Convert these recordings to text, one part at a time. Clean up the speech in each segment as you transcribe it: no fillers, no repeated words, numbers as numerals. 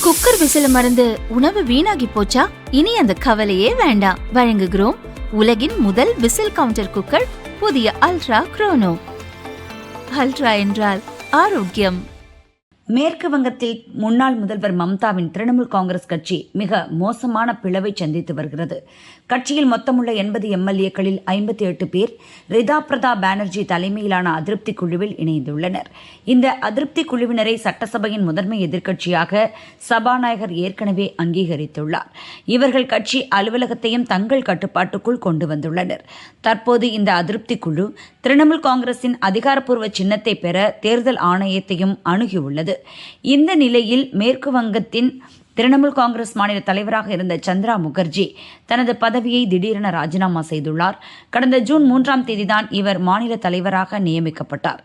Cooker விசில மறந்து உணவு வீணாகி போச்சா? இனி அந்த கவலையே வேண்டாம். வழங்குகிறோம் உலகின் முதல் விசில் கவுண்டர் குக்கர், புதிய அல்ட்ரா குரோனோ. அல்ட்ரா என்றால் ஆரோக்கியம். மேற்கு வங்கத்தில் முன்னாள் முதல்வர் மம்தாவின் திரிணாமுல் காங்கிரஸ் கட்சி மிக மோசமான பிளவை சந்தித்து வருகிறது. கட்சியில் மொத்தமுள்ள 80 எம்எல்ஏக்களில் 58 பேர் ரிதா பிரதாப் பானர்ஜி தலைமையிலான அதிருப்தி குழுவில் இணைந்துள்ளனர். இந்த அதிருப்தி குழுவினரை சட்டசபையின் முதன்மை எதிர்க்கட்சியாக சபாநாயகர் ஏற்கனவே அங்கீகரித்துள்ளார். இவர்கள் கட்சி அலுவலகத்தையும் தங்கள் கட்டுப்பாட்டுக்குள் கொண்டு வந்துள்ளனர். தற்போது இந்த அதிருப்தி குழு திரிணாமுல் காங்கிரசின் அதிகாரப்பூர்வ சின்னத்தை பெற தேர்தல் ஆணையத்தையும் அணுகியுள்ளது. இந்த நிலையில் மேற்கு வங்கத்தின் திரிணாமுல் காங்கிரஸ் மாநில தலைவராக இருந்த சந்திரா முகர்ஜி தனது பதவியை திடீரென ராஜினாமா செய்துள்ளார். கடந்த ஜூன் 3ஆம் தேதிதான் இவர் மாநில தலைவராக நியமிக்கப்பட்டார்.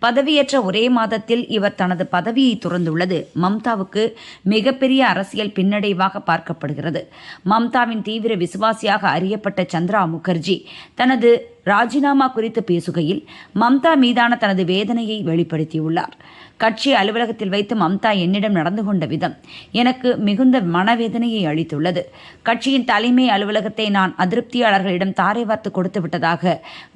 பதவியேற்ற ஒரே மாதத்தில் இவர் தனது பதவியை துறந்துள்ளது மம்தாவுக்கு மிகப்பெரிய அரசியல் பின்னடைவாக பார்க்கப்படுகிறது. மம்தாவின் தீவிர விசுவாசியாக அறியப்பட்ட சந்திரா முகர்ஜி தனது ராஜினாமா குறித்து பேசுகையில் மம்தா மீதான தனது வேதனையை வெளிப்படுத்தியுள்ளார். கட்சி அலுவலகத்தில் வைத்து மம்தா என்னிடம் நடந்து கொண்ட விதம் எனக்கு மிகுந்த மனவேதனையை அளித்துள்ளது. கட்சியின் தலைமை அலுவலகத்தை நான் அதிருப்தியாளர்களிடம் தாரை வார்த்து கொடுத்து விட்டதாக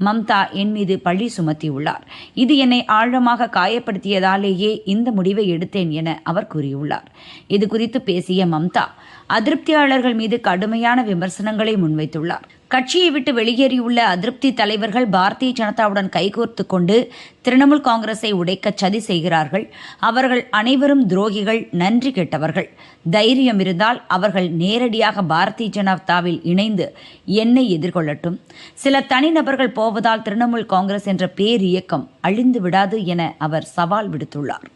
மம்தா என் மீது பழி சுமத்தியுள்ளார். இது என்னை ஆழமாக காயப்படுத்தியதாலேயே இந்த முடிவை எடுத்தேன் என அவர் கூறியுள்ளார். இது குறித்து பேசிய மம்தா அதிருப்தியாளர்கள் மீது கடுமையான விமர்சனங்களை முன்வைத்துள்ளார். கட்சியை விட்டு வெளியேறியுள்ள அதிருப்தி தலைவர்கள் பாரதிய ஜனதாவுடன் கைகோர்த்து கொண்டு திரிணாமுல் காங்கிரஸை உடைக்க சதி செய்கிறார்கள். அவர்கள் அனைவரும் துரோகிகள், நன்றி கெட்டவர்கள். தைரியம் இருந்தால் அவர்கள் நேரடியாக பாரதிய ஜனதாவில் இணைந்து என்னை எதிர்கொள்ளட்டும். சில தனிநபர்கள் போவதால் திரிணாமுல் காங்கிரஸ் என்ற பேரியக்கம் அழிந்து விடாது என அவர் சவால் விடுத்துள்ளார்.